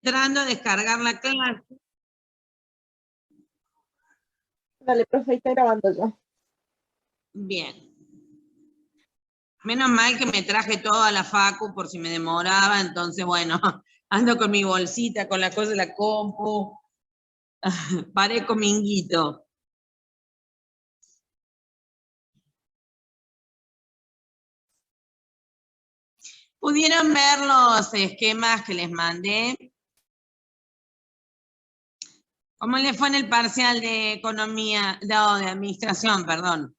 entrando a descargar la clase. Dale, profe, está grabando ya. Bien. Menos mal que me traje toda la facu por si me demoraba, entonces bueno, ando con mi bolsita, con la cosa de la compu. Parezco minguito. ¿Pudieron ver los esquemas que les mandé? ¿Cómo les fue en el parcial de economía, no, de administración, perdón?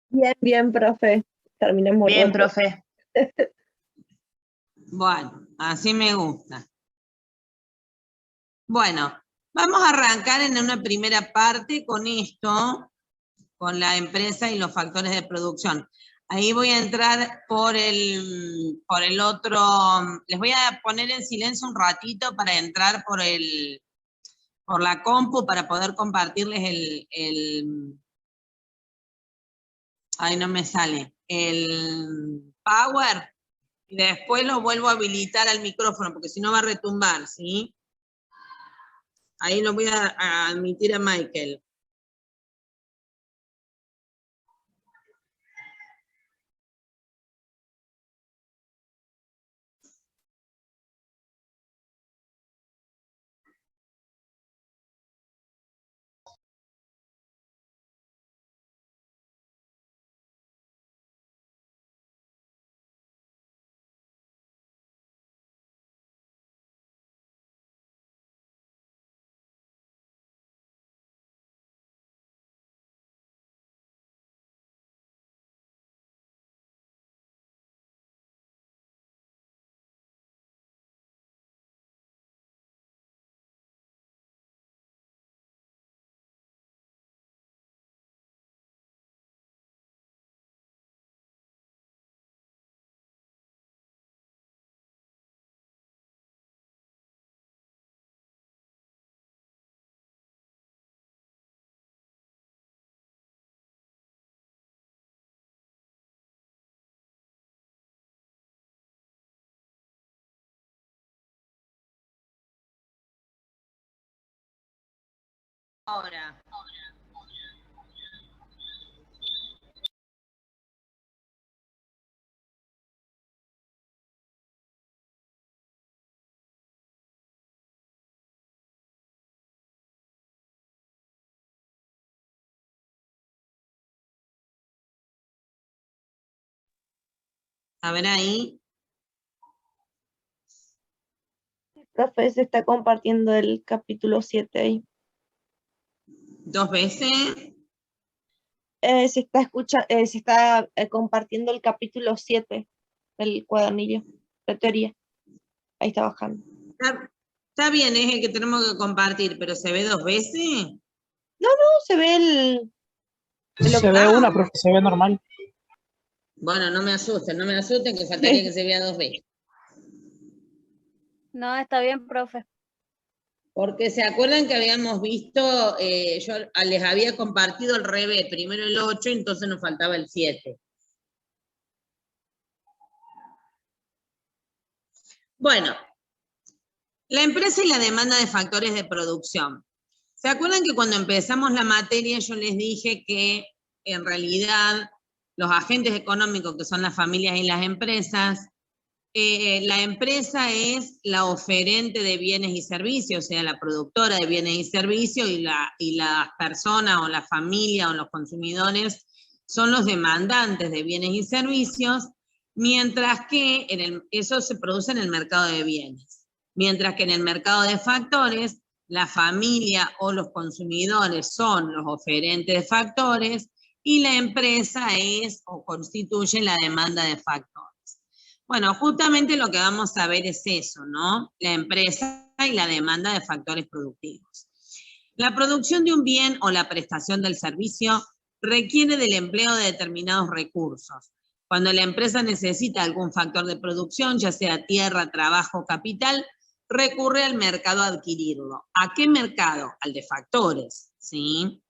Bien, bien, profe. Terminamos Bien, roto. profe. Bueno, así me gusta. Bueno, vamos a arrancar en una primera parte con esto, con la empresa y los factores de producción. Ahí voy a entrar por el otro, les voy a poner en silencio un ratito para entrar por la compu para poder compartirles ay, no me sale, el Power, y después lo vuelvo a habilitar al micrófono, porque si no va a retumbar, ¿sí? Ahí lo voy a admitir a Michael. Ahora. A ver ahí. Profe, se está compartiendo el capítulo 7 ahí. ¿2 veces? Se está compartiendo el capítulo 7 del cuadernillo de teoría. Ahí está bajando. Está bien, es el que tenemos que compartir, pero ¿se ve 2 veces? No, se ve el Se ve una, profe, se ve normal. Bueno, no me asusten, que faltaría que se vea 2 veces. No, está bien, profe. Porque se acuerdan que habíamos visto, yo les había compartido al revés, primero el 8, entonces nos faltaba el 7. Bueno, la empresa y la demanda de factores de producción. ¿Se acuerdan que cuando empezamos la materia yo les dije que en realidad los agentes económicos, que son las familias y las empresas, la empresa es la oferente de bienes y servicios, o sea, la productora de bienes y servicios, y las personas o la familia o los consumidores son los demandantes de bienes y servicios, mientras que eso se produce en el mercado de bienes. Mientras que en el mercado de factores, la familia o los consumidores son los oferentes de factores y la empresa es o constituye la demanda de factores. Bueno, justamente lo que vamos a ver es eso, ¿no? La empresa y la demanda de factores productivos. La producción de un bien o la prestación del servicio requiere del empleo de determinados recursos. Cuando la empresa necesita algún factor de producción, ya sea tierra, trabajo o capital, recurre al mercado a adquirirlo. ¿A qué mercado? Al de factores, ¿sí?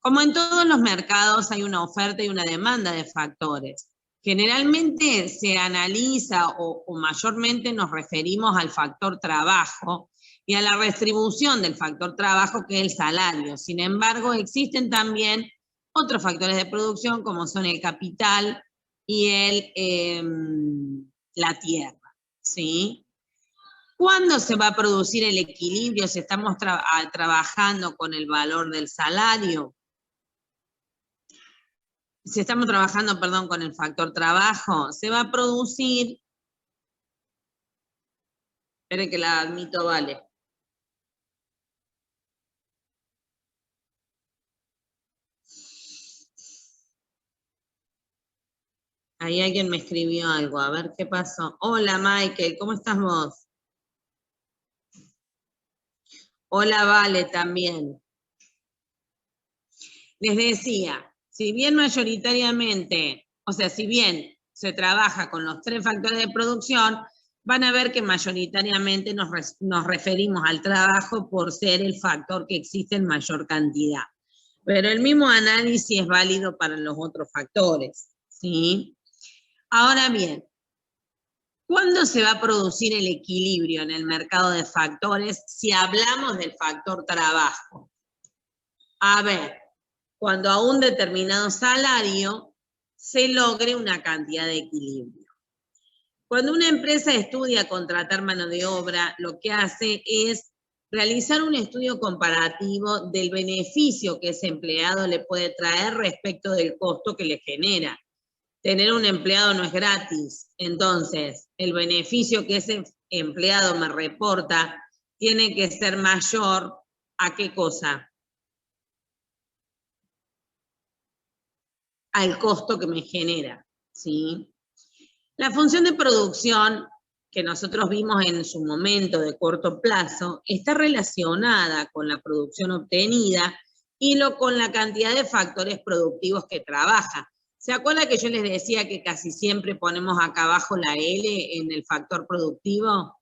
Como en todos los mercados hay una oferta y una demanda de factores. Generalmente se analiza o mayormente nos referimos al factor trabajo y a la retribución del factor trabajo, que es el salario. Sin embargo, existen también otros factores de producción como son el capital y la tierra, ¿sí? ¿Cuándo se va a producir el equilibrio si estamos trabajando con el valor del salario? Si estamos trabajando, perdón, con el factor trabajo, se va a producir, espere que la admito, vale. Ahí alguien me escribió algo, a ver qué pasó. Hola Michael, ¿cómo estás vos? Hola Vale también. Les decía, si bien mayoritariamente, o sea, si bien se trabaja con los 3 factores de producción, van a ver que mayoritariamente nos referimos al trabajo por ser el factor que existe en mayor cantidad. Pero el mismo análisis es válido para los otros factores, ¿sí? Ahora bien, ¿cuándo se va a producir el equilibrio en el mercado de factores si hablamos del factor trabajo? A ver, cuando a un determinado salario se logre una cantidad de equilibrio. Cuando una empresa estudia contratar mano de obra, lo que hace es realizar un estudio comparativo del beneficio que ese empleado le puede traer respecto del costo que le genera. Tener un empleado no es gratis, entonces el beneficio que ese empleado me reporta tiene que ser mayor ¿a qué cosa? Al costo que me genera, ¿sí? La función de producción que nosotros vimos en su momento de corto plazo está relacionada con la producción obtenida y con la cantidad de factores productivos que trabaja. ¿Se acuerda que yo les decía que casi siempre ponemos acá abajo la L en el factor productivo?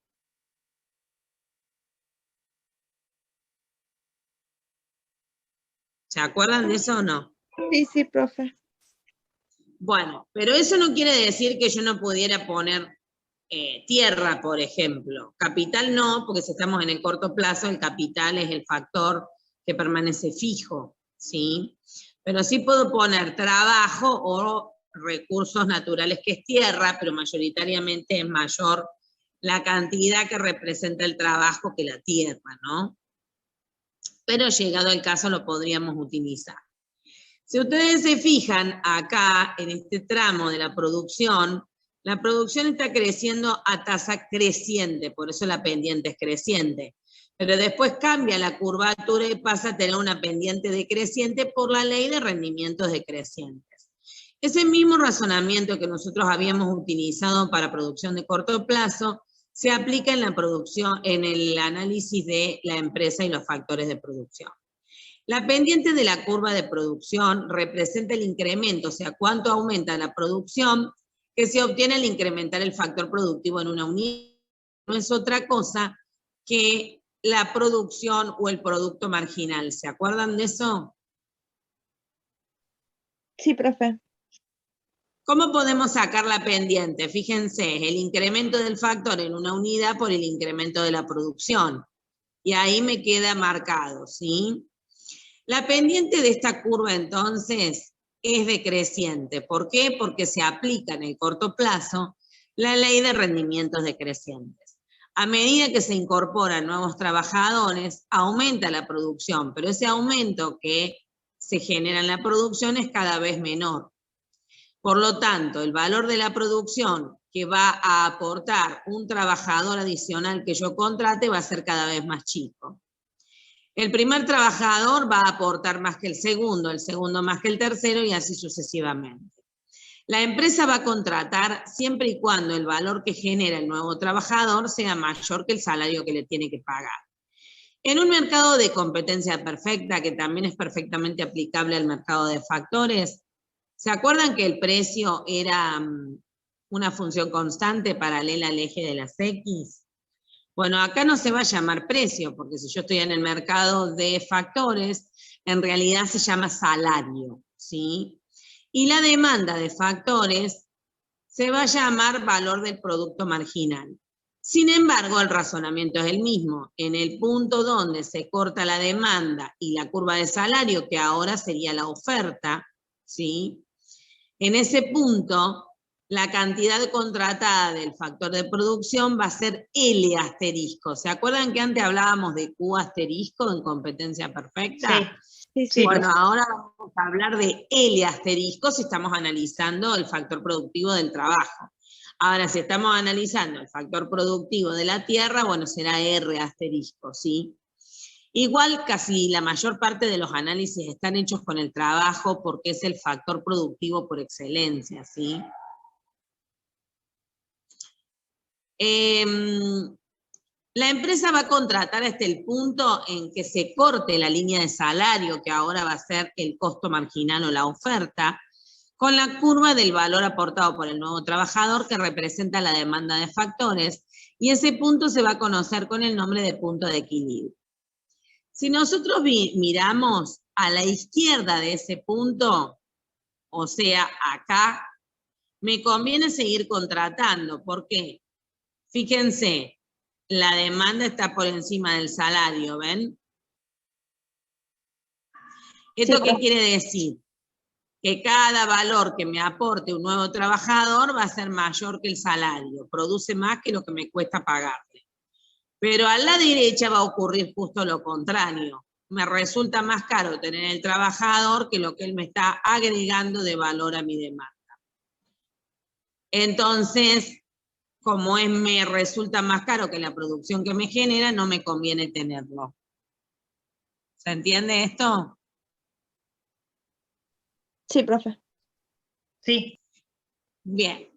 ¿Se acuerdan de eso o no? Sí, sí, profe. Bueno, pero eso no quiere decir que yo no pudiera poner tierra, por ejemplo. Capital no, porque si estamos en el corto plazo, el capital es el factor que permanece fijo, ¿sí? Pero sí puedo poner trabajo o recursos naturales, que es tierra, pero mayoritariamente es mayor la cantidad que representa el trabajo que la tierra, ¿no? Pero llegado el caso lo podríamos utilizar. Si ustedes se fijan acá, en este tramo de la producción está creciendo a tasa creciente, por eso la pendiente es creciente. Pero después cambia la curvatura y pasa a tener una pendiente decreciente por la ley de rendimientos decrecientes. Ese mismo razonamiento que nosotros habíamos utilizado para producción de corto plazo se aplica en la producción, en el análisis de la empresa y los factores de producción. La pendiente de la curva de producción representa el incremento, o sea, cuánto aumenta la producción que se obtiene al incrementar el factor productivo en una unidad. No es otra cosa que la producción o el producto marginal. ¿Se acuerdan de eso? Sí, profe. ¿Cómo podemos sacar la pendiente? Fíjense, el incremento del factor en una unidad por el incremento de la producción. Y ahí me queda marcado, ¿sí? La pendiente de esta curva, entonces, es decreciente. ¿Por qué? Porque se aplica en el corto plazo la ley de rendimientos decrecientes. A medida que se incorporan nuevos trabajadores, aumenta la producción, pero ese aumento que se genera en la producción es cada vez menor. Por lo tanto, el valor de la producción que va a aportar un trabajador adicional que yo contrate va a ser cada vez más chico. El primer trabajador va a aportar más que el segundo más que el tercero y así sucesivamente. La empresa va a contratar siempre y cuando el valor que genera el nuevo trabajador sea mayor que el salario que le tiene que pagar. En un mercado de competencia perfecta, que también es perfectamente aplicable al mercado de factores, ¿se acuerdan que el precio era una función constante paralela al eje de las X? Bueno, acá no se va a llamar precio, porque si yo estoy en el mercado de factores, en realidad se llama salario, ¿sí? Y la demanda de factores se va a llamar valor del producto marginal. Sin embargo, el razonamiento es el mismo. En el punto donde se corta la demanda y la curva de salario, que ahora sería la oferta, ¿sí? En ese punto, la cantidad contratada del factor de producción va a ser L asterisco. ¿Se acuerdan que antes hablábamos de Q asterisco en competencia perfecta? Sí. Bueno, ahora vamos a hablar de L asterisco si estamos analizando el factor productivo del trabajo. Ahora, si estamos analizando el factor productivo de la tierra, bueno, será R asterisco, ¿sí? Igual casi la mayor parte de los análisis están hechos con el trabajo porque es el factor productivo por excelencia, ¿sí? La empresa va a contratar hasta el punto en que se corte la línea de salario, que ahora va a ser el costo marginal o la oferta, con la curva del valor aportado por el nuevo trabajador que representa la demanda de factores, y ese punto se va a conocer con el nombre de punto de equilibrio. Si nosotros miramos a la izquierda de ese punto, o sea, acá, me conviene seguir contratando. ¿Por qué? Fíjense, la demanda está por encima del salario, ¿ven? ¿Esto qué quiere decir? Que cada valor que me aporte un nuevo trabajador va a ser mayor que el salario, produce más que lo que me cuesta pagarle. Pero a la derecha va a ocurrir justo lo contrario. Me resulta más caro tener el trabajador que lo que él me está agregando de valor a mi demanda. Entonces, como me resulta más caro que la producción que me genera, no me conviene tenerlo. ¿Se entiende esto? Sí, profe. Sí. Bien.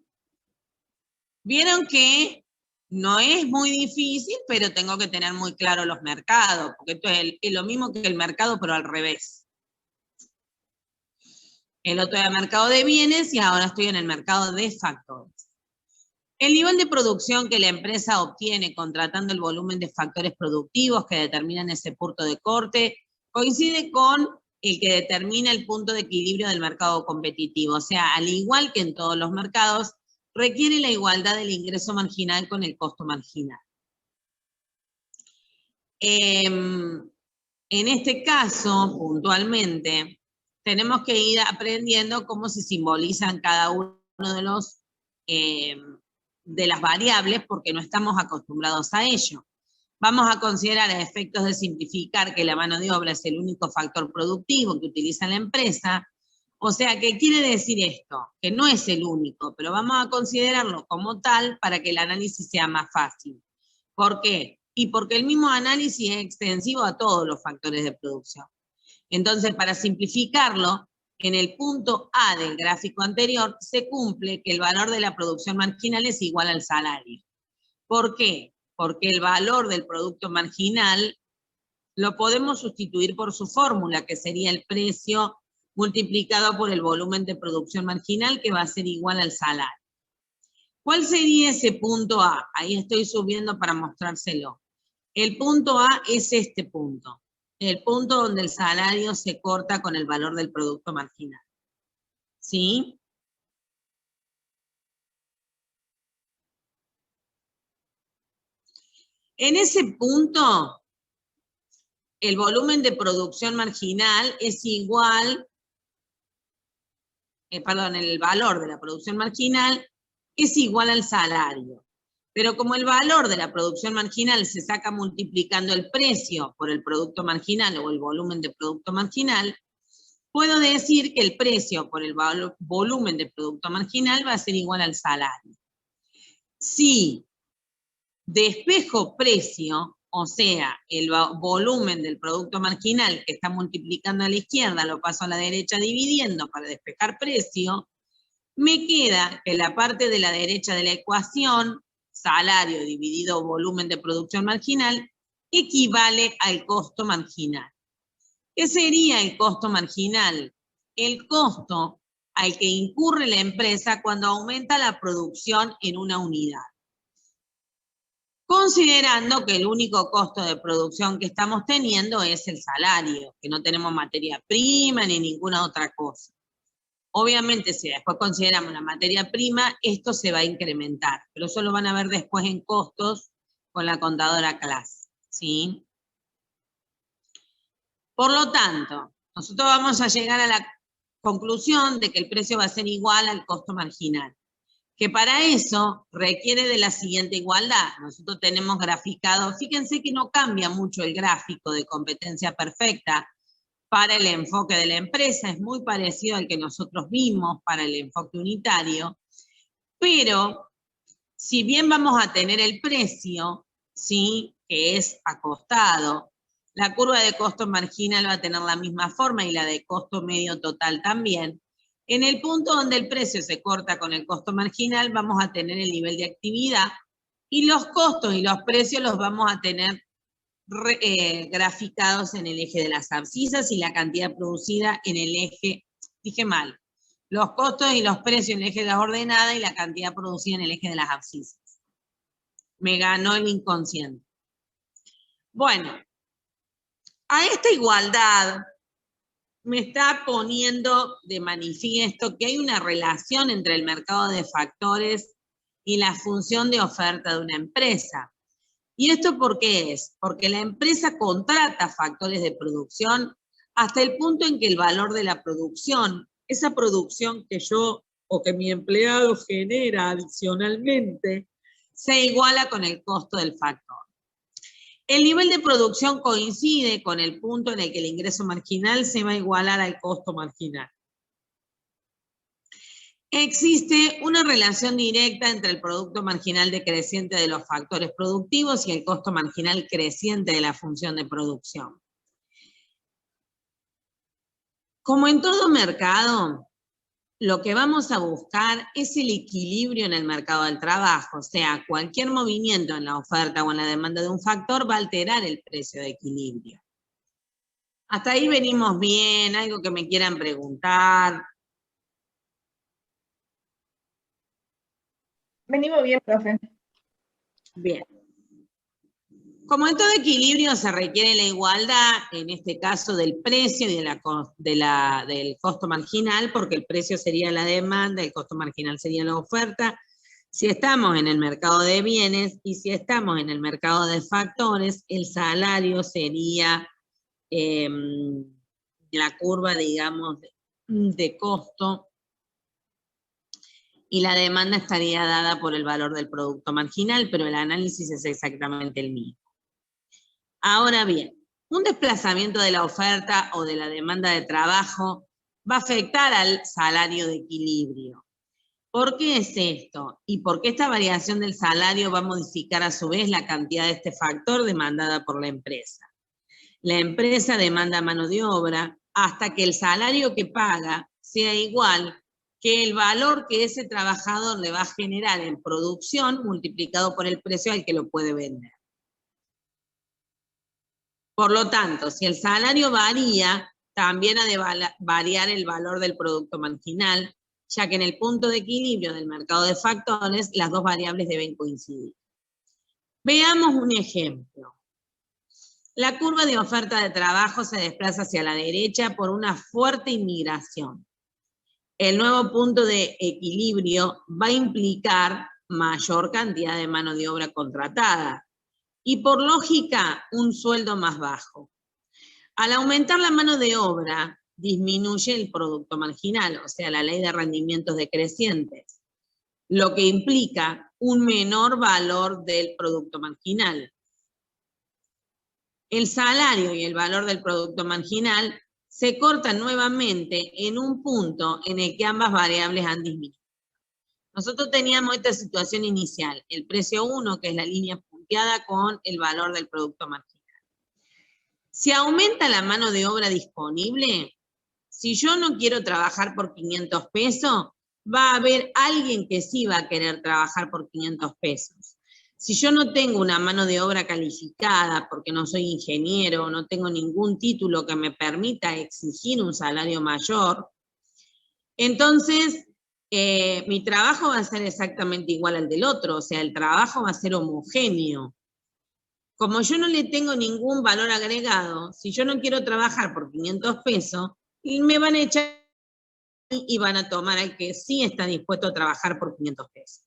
Vieron que no es muy difícil, pero tengo que tener muy claro los mercados, porque esto es lo mismo que el mercado, pero al revés. El otro era mercado de bienes y ahora estoy en el mercado de factores. El nivel de producción que la empresa obtiene contratando el volumen de factores productivos que determinan ese punto de corte coincide con el que determina el punto de equilibrio del mercado competitivo. O sea, al igual que en todos los mercados, requiere la igualdad del ingreso marginal con el costo marginal. En este caso, puntualmente, tenemos que ir aprendiendo cómo se simbolizan cada uno de los de las variables porque no estamos acostumbrados a ello. Vamos a considerar a efectos de simplificar que la mano de obra es el único factor productivo que utiliza la empresa. O sea, ¿qué quiere decir esto? Que no es el único, pero vamos a considerarlo como tal para que el análisis sea más fácil. ¿Por qué? Y porque el mismo análisis es extensivo a todos los factores de producción. Entonces, para simplificarlo, en el punto A del gráfico anterior se cumple que el valor de la producción marginal es igual al salario. ¿Por qué? Porque el valor del producto marginal lo podemos sustituir por su fórmula, que sería el precio multiplicado por el volumen de producción marginal, que va a ser igual al salario. ¿Cuál sería ese punto A? Ahí estoy subiendo para mostrárselo. El punto A es este punto. El punto donde el salario se corta con el valor del producto marginal. ¿Sí? En ese punto, el volumen de producción marginal es igual, el valor de la producción marginal es igual al salario. Pero como el valor de la producción marginal se saca multiplicando el precio por el producto marginal o el volumen de producto marginal, puedo decir que el precio por el volumen de producto marginal va a ser igual al salario. Si despejo precio, o sea, el volumen del producto marginal que está multiplicando a la izquierda, lo paso a la derecha dividiendo para despejar precio, me queda que la parte de la derecha de la ecuación, salario dividido volumen de producción marginal, equivale al costo marginal. ¿Qué sería el costo marginal? El costo al que incurre la empresa cuando aumenta la producción en una unidad. Considerando que el único costo de producción que estamos teniendo es el salario, que no tenemos materia prima ni ninguna otra cosa. Obviamente, si después consideramos la materia prima, esto se va a incrementar, pero eso lo van a ver después en costos con la contadora clase, ¿sí? Por lo tanto, nosotros vamos a llegar a la conclusión de que el precio va a ser igual al costo marginal, que para eso requiere de la siguiente igualdad. Nosotros tenemos graficado, fíjense que no cambia mucho el gráfico de competencia perfecta para el enfoque de la empresa, es muy parecido al que nosotros vimos para el enfoque unitario, pero si bien vamos a tener el precio, ¿sí?, que es acostado, la curva de costo marginal va a tener la misma forma y la de costo medio total también. En el punto donde el precio se corta con el costo marginal, vamos a tener el nivel de actividad y los costos y los precios los vamos a tener graficados en el eje de las abscisas y la cantidad producida en el eje, dije mal, los costos y los precios en el eje de las ordenadas y la cantidad producida en el eje de las abscisas. Me ganó el inconsciente. Bueno, a esta igualdad me está poniendo de manifiesto que hay una relación entre el mercado de factores y la función de oferta de una empresa. ¿Y esto por qué es? Porque la empresa contrata factores de producción hasta el punto en que el valor de la producción, esa producción que yo o que mi empleado genera adicionalmente, se iguala con el costo del factor. El nivel de producción coincide con el punto en el que el ingreso marginal se va a igualar al costo marginal. Existe una relación directa entre el producto marginal decreciente de los factores productivos y el costo marginal creciente de la función de producción. Como en todo mercado, lo que vamos a buscar es el equilibrio en el mercado del trabajo, o sea, cualquier movimiento en la oferta o en la demanda de un factor va a alterar el precio de equilibrio. Hasta ahí venimos bien, algo que me quieran preguntar. Venimos bien, profe. Bien. Como en todo equilibrio se requiere la igualdad, en este caso del precio y del costo marginal, porque el precio sería la demanda, el costo marginal sería la oferta. Si estamos en el mercado de bienes y si estamos en el mercado de factores, el salario sería la curva, digamos, de costo, y la demanda estaría dada por el valor del producto marginal, pero el análisis es exactamente el mismo. Ahora bien, un desplazamiento de la oferta o de la demanda de trabajo va a afectar al salario de equilibrio. ¿Por qué es esto? Y por qué esta variación del salario va a modificar a su vez la cantidad de este factor demandada por la empresa. La empresa demanda mano de obra hasta que el salario que paga sea igual que el valor que ese trabajador le va a generar en producción multiplicado por el precio al que lo puede vender. Por lo tanto, si el salario varía, también ha de variar el valor del producto marginal, ya que en el punto de equilibrio del mercado de factores, las dos variables deben coincidir. Veamos un ejemplo. La curva de oferta de trabajo se desplaza hacia la derecha por una fuerte inmigración. El nuevo punto de equilibrio va a implicar mayor cantidad de mano de obra contratada y, por lógica, un sueldo más bajo. Al aumentar la mano de obra, disminuye el producto marginal, o sea, la ley de rendimientos decrecientes, lo que implica un menor valor del producto marginal. El salario y el valor del producto marginal se cortan nuevamente en un punto en el que ambas variables han disminuido. Nosotros teníamos esta situación inicial, el precio 1, que es la línea punteada con el valor del producto marginal. Si aumenta la mano de obra disponible, si yo no quiero trabajar por 500 pesos, va a haber alguien que sí va a querer trabajar por 500 pesos. Si yo no tengo una mano de obra calificada, porque no soy ingeniero, no tengo ningún título que me permita exigir un salario mayor, entonces mi trabajo va a ser exactamente igual al del otro, o sea, el trabajo va a ser homogéneo. Como yo no le tengo ningún valor agregado, si yo no quiero trabajar por 500 pesos, me van a echar y van a tomar al que sí está dispuesto a trabajar por 500 pesos.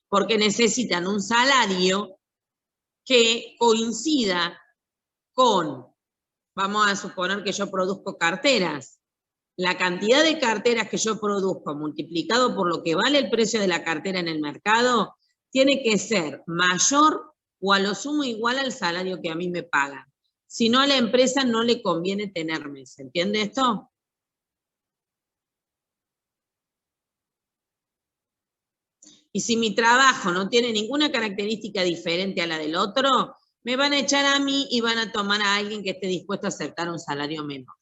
Porque necesitan un salario que coincida con, vamos a suponer que yo produzco carteras. La cantidad de carteras que yo produzco multiplicado por lo que vale el precio de la cartera en el mercado, tiene que ser mayor o a lo sumo igual al salario que a mí me pagan. Si no, a la empresa no le conviene tenerme. ¿Se entiende esto? Y si mi trabajo no tiene ninguna característica diferente a la del otro, me van a echar a mí y van a tomar a alguien que esté dispuesto a aceptar un salario menor.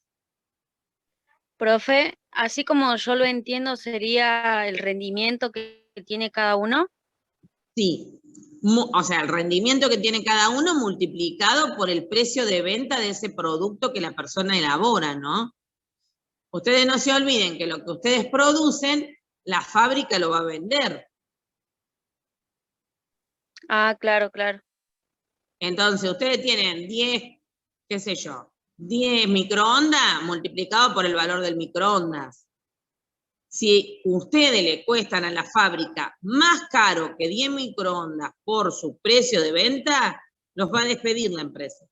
Profe, así como yo lo entiendo, sería el rendimiento que tiene cada uno. Sí, o sea, el rendimiento que tiene cada uno multiplicado por el precio de venta de ese producto que la persona elabora, ¿no? Ustedes no se olviden que lo que ustedes producen, la fábrica lo va a vender. Ah, claro, claro. Entonces, ustedes tienen 10, qué sé yo, 10 microondas multiplicado por el valor del microondas. Si ustedes le cuestan a la fábrica más caro que 10 microondas por su precio de venta, los va a despedir la empresa.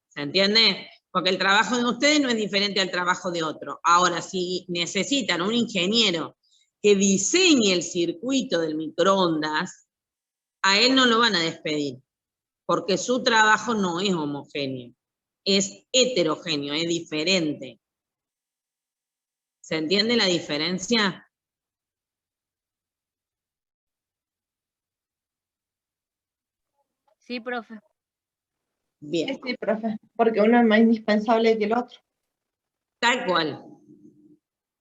¿Se entiende? Porque el trabajo de ustedes no es diferente al trabajo de otro. Ahora, si necesitan un ingeniero que diseñe el circuito del microondas, a él no lo van a despedir, porque su trabajo no es homogéneo, es heterogéneo, es diferente. ¿Se entiende la diferencia? Sí, profe. Bien. Sí, profe, porque uno es más indispensable que el otro. Tal cual.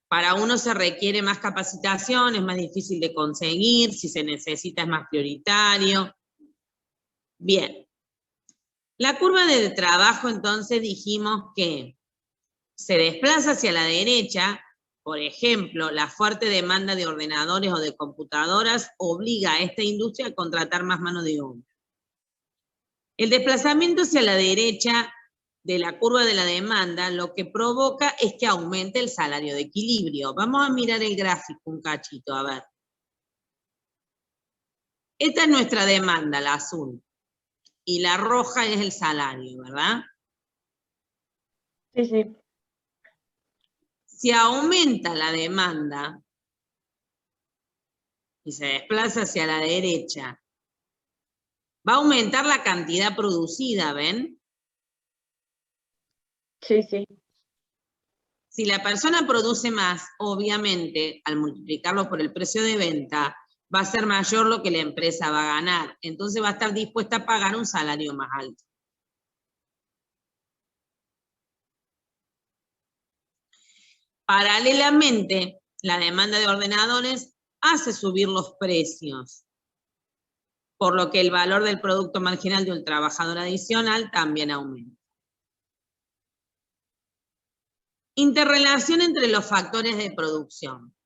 Para uno se requiere más capacitación, es más difícil de conseguir, si se necesita es más prioritario. Bien. La curva de trabajo, entonces, dijimos que se desplaza hacia la derecha. Por ejemplo, la fuerte demanda de ordenadores o de computadoras obliga a esta industria a contratar más mano de obra. El desplazamiento hacia la derecha de la curva de la demanda lo que provoca es que aumente el salario de equilibrio. Vamos a mirar el gráfico un cachito, a ver. Esta es nuestra demanda, la azul. Y la roja es el salario, ¿verdad? Sí, sí. Si aumenta la demanda y se desplaza hacia la derecha, va a aumentar la cantidad producida, ¿ven? Sí, sí. Si la persona produce más, obviamente, al multiplicarlo por el precio de venta, va a ser mayor lo que la empresa va a ganar. Entonces va a estar dispuesta a pagar un salario más alto. Paralelamente, la demanda de ordenadores hace subir los precios, por lo que el valor del producto marginal de un trabajador adicional también aumenta. Interrelación entre los factores de producción.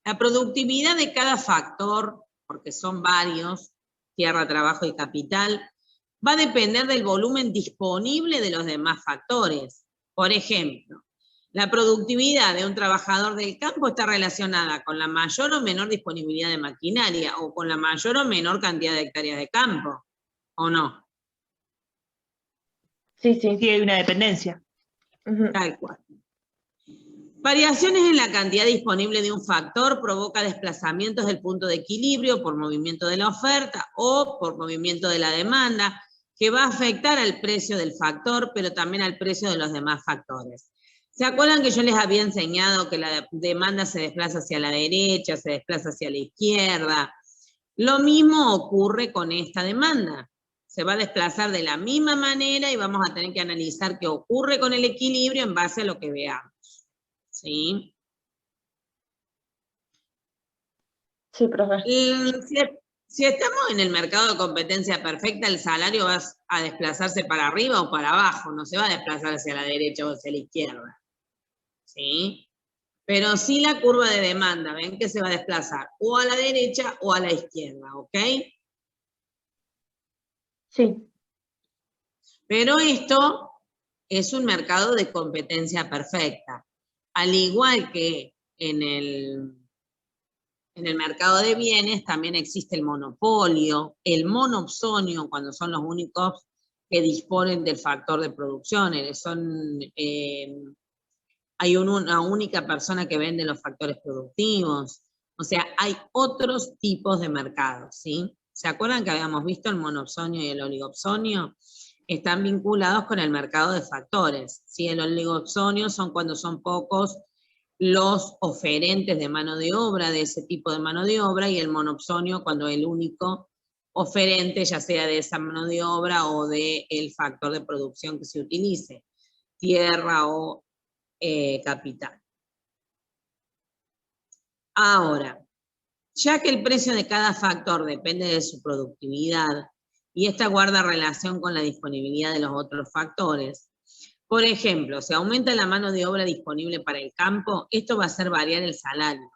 La productividad de cada factor, porque son varios, tierra, trabajo y capital, va a depender del volumen disponible de los demás factores. Por ejemplo, la productividad de un trabajador del campo está relacionada con la mayor o menor disponibilidad de maquinaria o con la mayor o menor cantidad de hectáreas de campo, ¿o no? Sí, sí. Sí, hay una dependencia. Tal cual. Variaciones en la cantidad disponible de un factor provoca desplazamientos del punto de equilibrio por movimiento de la oferta o por movimiento de la demanda, que va a afectar al precio del factor, pero también al precio de los demás factores. ¿Se acuerdan que yo les había enseñado que la demanda se desplaza hacia la derecha, se desplaza hacia la izquierda? Lo mismo ocurre con esta demanda. Se va a desplazar de la misma manera y vamos a tener que analizar qué ocurre con el equilibrio en base a lo que veamos. ¿Sí? Sí, profe. Si estamos en el mercado de competencia perfecta, el salario va a desplazarse para arriba o para abajo, no se va a desplazar hacia la derecha o hacia la izquierda. ¿Sí? Pero sí la curva de demanda, ven que se va a desplazar o a la derecha o a la izquierda, ¿ok? Sí. Pero esto es un mercado de competencia perfecta. Al igual que en el mercado de bienes también existe el monopolio, el monopsonio, cuando son los únicos que disponen del factor de producción, hay una única persona que vende los factores productivos. O sea, hay otros tipos de mercados, ¿sí? ¿Se acuerdan que habíamos visto el monopsonio y el oligopsonio? Están vinculados con el mercado de factores, ¿sí? El oligopsonio son cuando son pocos los oferentes de mano de obra, de ese tipo de mano de obra, y el monopsonio cuando el único oferente, ya sea de esa mano de obra o del factor de producción que se utilice, tierra o capital. Ahora, ya que el precio de cada factor depende de su productividad, y esta guarda relación con la disponibilidad de los otros factores, por ejemplo, si aumenta la mano de obra disponible para el campo, esto va a hacer variar el salario,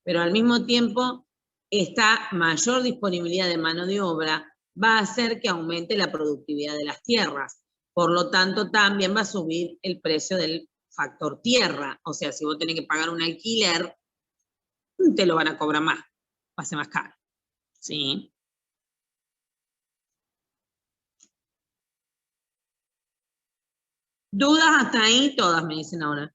pero al mismo tiempo, esta mayor disponibilidad de mano de obra va a hacer que aumente la productividad de las tierras. Por lo tanto, también va a subir el precio del factor tierra. O sea, si vos tenés que pagar un alquiler, te lo van a cobrar más, va a ser más caro. ¿Sí? ¿Dudas hasta ahí? Todas me dicen ahora.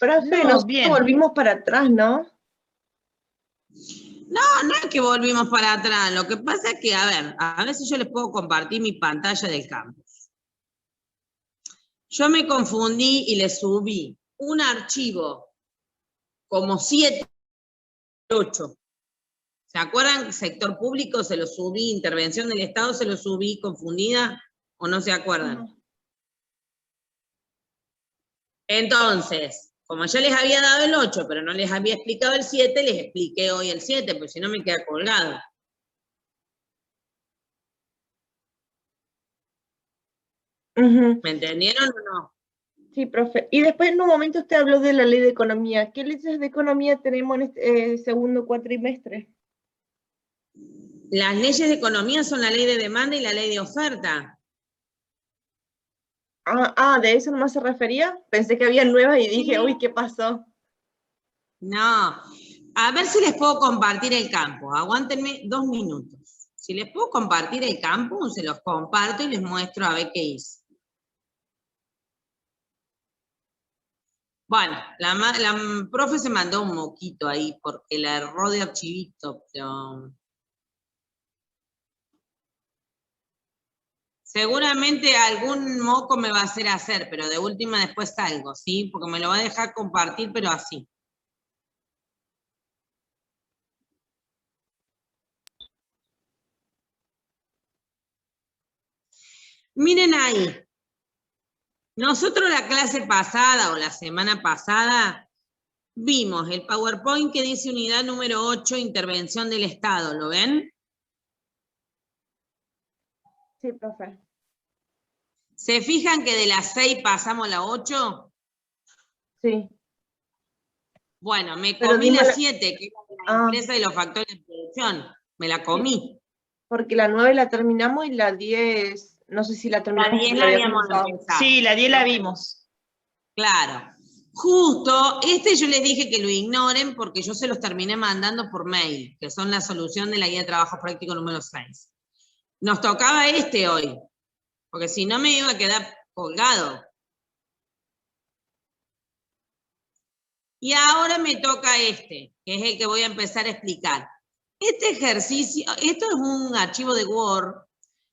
Profe, No, nosotros bien. volvimos para atrás, ¿no? No es que volvimos para atrás. Lo que pasa es que, a ver si yo les puedo compartir mi pantalla del campus. Yo me confundí y le subí un archivo como 7, 8. ¿Se acuerdan? Sector público se lo subí, intervención del Estado se lo subí confundida, ¿o no se acuerdan? Entonces, como ya les había dado el 8, pero no les había explicado el 7, les expliqué hoy el 7, porque si no me queda colgado. ¿Me entendieron o no? Sí, profe. Y después en un momento usted habló de la ley de economía. ¿Qué leyes de economía tenemos en este segundo cuatrimestre? Las leyes de economía son la ley de demanda y la ley de oferta. ¿De eso nomás se refería? Pensé que había nuevas y dije, Sí. uy, ¿qué pasó? No. A ver si les puedo compartir el campo. Aguántenme 2 minutos. Si les puedo compartir el campo, se los comparto y les muestro a ver qué hice. Bueno, la profe se mandó un moquito ahí porque la erró de archivito, pero... Seguramente algún moco me va a hacer, pero de última después salgo, ¿sí? Porque me lo va a dejar compartir, pero así. Miren ahí. Nosotros la clase pasada o la semana pasada vimos el PowerPoint que dice unidad número 8, intervención del Estado, ¿lo ven? Sí, profe. ¿Se fijan que de la 6 pasamos a la 8? Sí. Bueno, me Pero comí la dímelo- 7, que es la empresa y los factores de producción. Me la comí. Porque la 9 la terminamos y la 10, no sé si la terminamos. La 10 porque la habíamos habíamos empezado. empezado. Sí, la 10 la vimos. Claro. Justo, yo les dije que lo ignoren porque yo se los terminé mandando por mail, que son la solución de la guía de trabajo práctico número 6. Nos tocaba hoy, porque si no me iba a quedar colgado. Y ahora me toca que es el que voy a empezar a explicar. Este ejercicio, esto es un archivo de Word,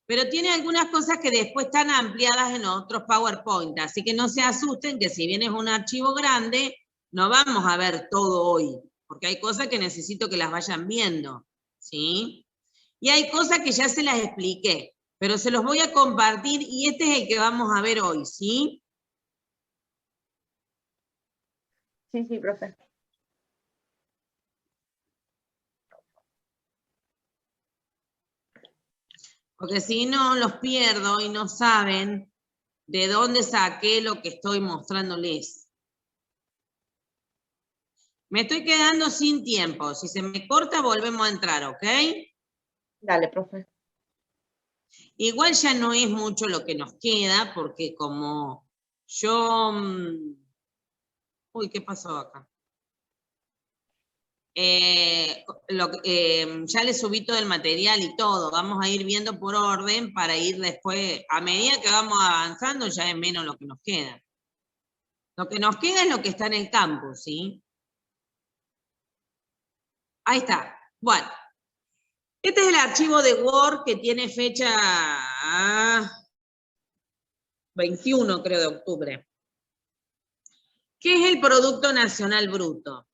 pero tiene algunas cosas que después están ampliadas en otros PowerPoint, así que no se asusten que si bien es un archivo grande, no vamos a ver todo hoy, porque hay cosas que necesito que las vayan viendo, ¿sí? Y hay cosas que ya se las expliqué, pero se los voy a compartir y este es el que vamos a ver hoy, ¿sí? Sí, profe. Porque si no, los pierdo y no saben de dónde saqué lo que estoy mostrándoles. Me estoy quedando sin tiempo. Si se me corta, volvemos a entrar, ¿ok? Dale, profe. Igual ya no es mucho lo que nos queda, porque como yo... Uy, ¿qué pasó acá? Ya le subí todo el material y todo, vamos a ir viendo por orden para ir después, a medida que vamos avanzando ya es menos lo que nos queda. Lo que nos queda es lo que está en el campo, ¿sí? Ahí está. Bueno, este es el archivo de Word que tiene fecha 21, creo, de octubre. ¿Qué es el Producto Nacional Bruto?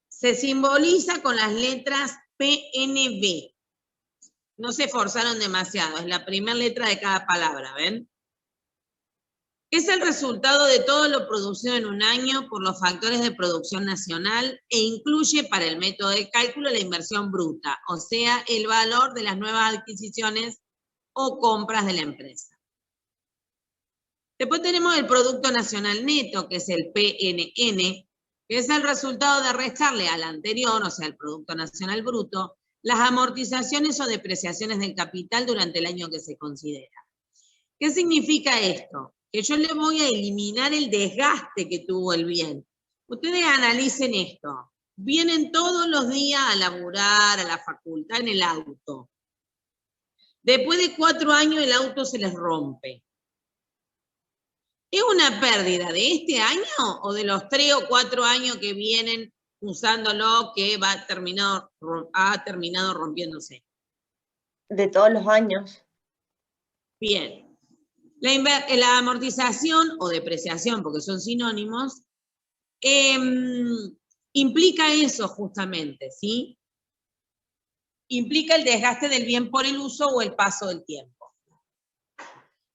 Se simboliza con las letras PNB. No se esforzaron demasiado, es la primera letra de cada palabra, ¿ven? Es el resultado de todo lo producido en un año por los factores de producción nacional e incluye para el método de cálculo la inversión bruta, o sea, el valor de las nuevas adquisiciones o compras de la empresa. Después tenemos el Producto Nacional Neto, que es el PNN, que es el resultado de restarle al anterior, o sea, el Producto Nacional Bruto, las amortizaciones o depreciaciones del capital durante el año que se considera. ¿Qué significa esto? Que yo le voy a eliminar el desgaste que tuvo el bien. Ustedes analicen esto. Vienen todos los días a laburar, a la facultad en el auto. Después de 4 años el auto se les rompe. ¿Es una pérdida de este año o de los 3 o 4 años que vienen usándolo que ha terminado rompiéndose? De todos los años. Bien. La amortización o depreciación, porque son sinónimos, implica eso justamente, ¿sí? Implica el desgaste del bien por el uso o el paso del tiempo.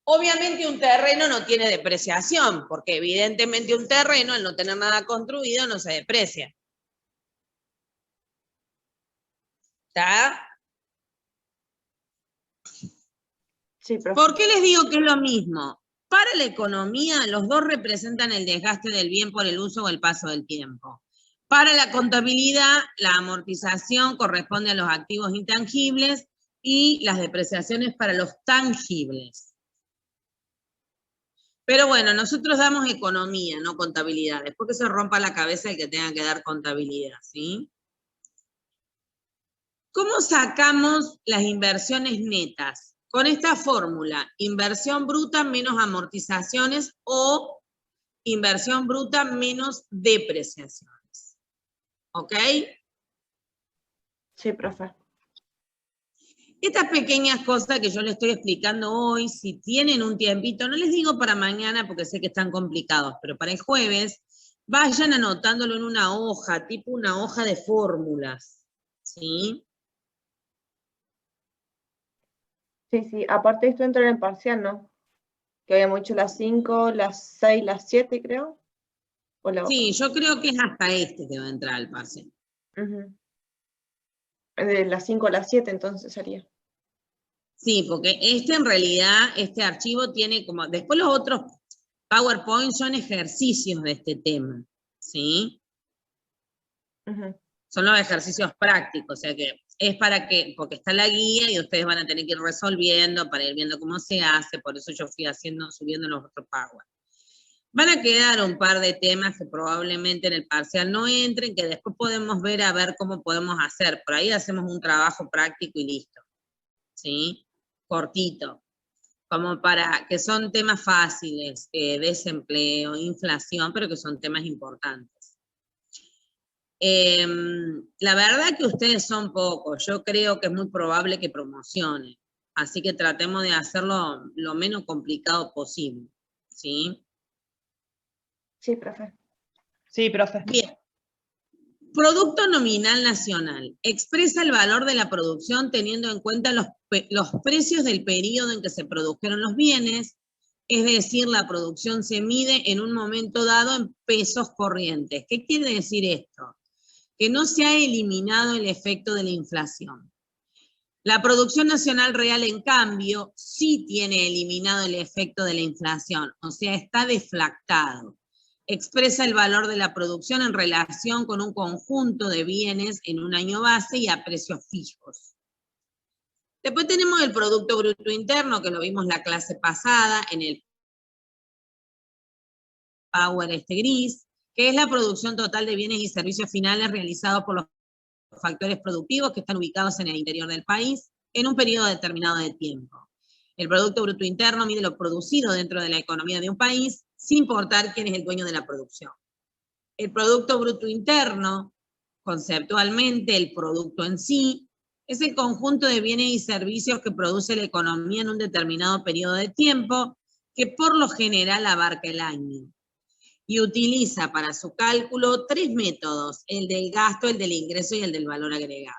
Obviamente un terreno no tiene depreciación, porque evidentemente un terreno, al no tener nada construido, no se deprecia. ¿Está? Sí, profe. ¿Por qué les digo que es lo mismo? Para la economía, los dos representan el desgaste del bien por el uso o el paso del tiempo. Para la contabilidad, la amortización corresponde a los activos intangibles y las depreciaciones para los tangibles. Pero bueno, nosotros damos economía, no contabilidad. Después que se rompa la cabeza el que tenga que dar contabilidad, ¿sí? ¿Cómo sacamos las inversiones netas? Con esta fórmula, inversión bruta menos amortizaciones o inversión bruta menos depreciaciones. ¿Ok? Sí, profe. Estas pequeñas cosas que yo les estoy explicando hoy, si tienen un tiempito, no les digo para mañana porque sé que están complicados, pero para el jueves, vayan anotándolo en una hoja, tipo una hoja de fórmulas, ¿sí? Sí. Aparte esto entra en el parcial, ¿no? Que habíamos hecho las 5, las 6, las 7, creo. ¿O la Sí, yo creo que es hasta este que va a entrar al pase. De las 5 a las 7 entonces sería. Sí, porque en realidad, este archivo tiene como, después los otros PowerPoint son ejercicios de este tema, ¿sí? Son los ejercicios prácticos, o sea que es para que, porque está la guía y ustedes van a tener que ir resolviendo para ir viendo cómo se hace, por eso yo fui subiendo los otros PowerPoint. Van a quedar un par de temas que probablemente en el parcial no entren, que después podemos ver a ver cómo podemos hacer. Por ahí hacemos un trabajo práctico y listo, ¿sí? Cortito, como para que son temas fáciles, desempleo, inflación, pero que son temas importantes. La verdad que ustedes son pocos, yo creo que es muy probable que promocionen, así que tratemos de hacerlo lo menos complicado posible, ¿sí? Sí, profe. Sí, profe. Bien. Producto nominal nacional. Expresa el valor de la producción teniendo en cuenta los precios del periodo en que se produjeron los bienes, es decir, la producción se mide en un momento dado en pesos corrientes. ¿Qué quiere decir esto? Que no se ha eliminado el efecto de la inflación. La producción nacional real, en cambio, sí tiene eliminado el efecto de la inflación, o sea, está deflactado. Expresa el valor de la producción en relación con un conjunto de bienes en un año base y a precios fijos. Después tenemos el Producto Bruto Interno, que lo vimos la clase pasada, en el Power gris, que es la producción total de bienes y servicios finales realizados por los factores productivos que están ubicados en el interior del país en un periodo determinado de tiempo. El Producto Bruto Interno mide lo producido dentro de la economía de un país, sin importar quién es el dueño de la producción. El Producto Bruto Interno, conceptualmente el producto en sí, es el conjunto de bienes y servicios que produce la economía en un determinado periodo de tiempo, que por lo general abarca el año. Y utiliza para su cálculo 3 métodos, el del gasto, el del ingreso y el del valor agregado.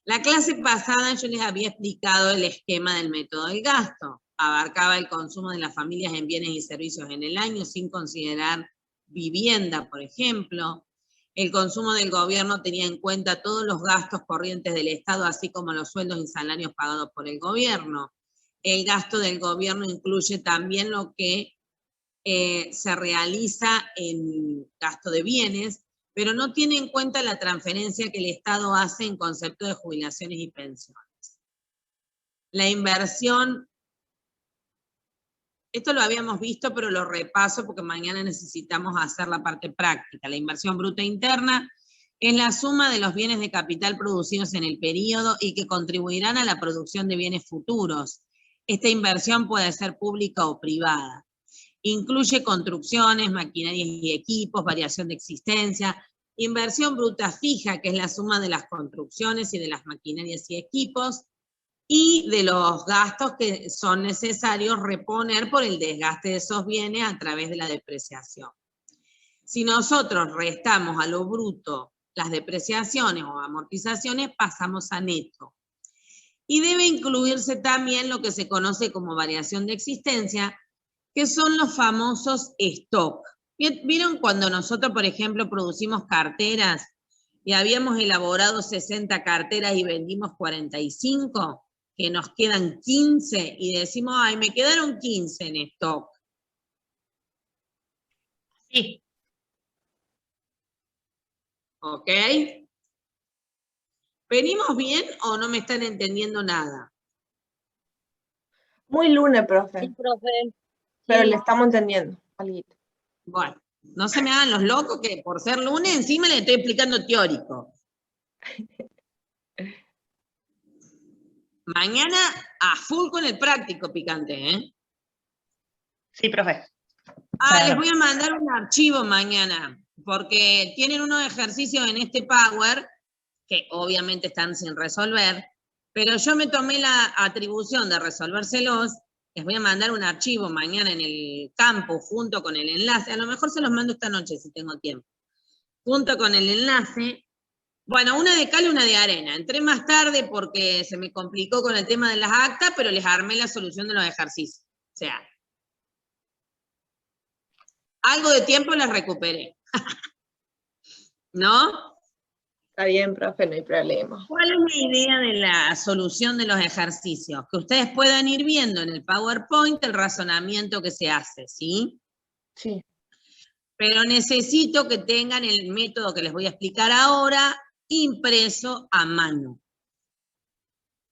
La clase pasada yo les había explicado el esquema del método del gasto. Abarcaba el consumo de las familias en bienes y servicios en el año, sin considerar vivienda, por ejemplo. El consumo del gobierno tenía en cuenta todos los gastos corrientes del Estado, así como los sueldos y salarios pagados por el gobierno. El gasto del gobierno incluye también lo que se realiza en gasto de bienes, pero no tiene en cuenta la transferencia que el Estado hace en concepto de jubilaciones y pensiones. La inversión, esto lo habíamos visto, pero lo repaso porque mañana necesitamos hacer la parte práctica. La inversión bruta interna es la suma de los bienes de capital producidos en el periodo y que contribuirán a la producción de bienes futuros. Esta inversión puede ser pública o privada. Incluye construcciones, maquinarias y equipos, variación de existencia, inversión bruta fija, que es la suma de las construcciones y de las maquinarias y equipos, y de los gastos que son necesarios reponer por el desgaste de esos bienes a través de la depreciación. Si nosotros restamos a lo bruto las depreciaciones o amortizaciones, pasamos a neto. Y debe incluirse también lo que se conoce como variación de existencia, que son los famosos stock. ¿Vieron cuando nosotros, por ejemplo, producimos carteras y habíamos elaborado 60 carteras y vendimos 45? Que nos quedan 15 y decimos, ay, me quedaron 15 en stock. Sí. ¿Ok? ¿Venimos bien o no me están entendiendo nada? Muy lunes, profe. Sí, profe. Pero Sí. le estamos entendiendo, alguito. Bueno, no se me hagan los locos que por ser lunes encima le estoy explicando teórico. Mañana a full con el práctico, picante, ¿eh? Sí, profe. Ah, les voy a mandar un archivo mañana, porque tienen unos ejercicios en este Power, que obviamente están sin resolver, pero yo me tomé la atribución de resolvérselos. Les voy a mandar un archivo mañana en el campo junto con el enlace. A lo mejor se los mando esta noche si tengo tiempo. Junto con el enlace. Bueno, una de cal y una de arena. Entré más tarde porque se me complicó con el tema de las actas, pero les armé la solución de los ejercicios. O sea, algo de tiempo les recuperé. ¿No? Está bien, profe, no hay problema. ¿Cuál es la idea de la solución de los ejercicios? Que ustedes puedan ir viendo en el PowerPoint el razonamiento que se hace, ¿sí? Sí. Pero necesito que tengan el método que les voy a explicar ahora impreso a mano.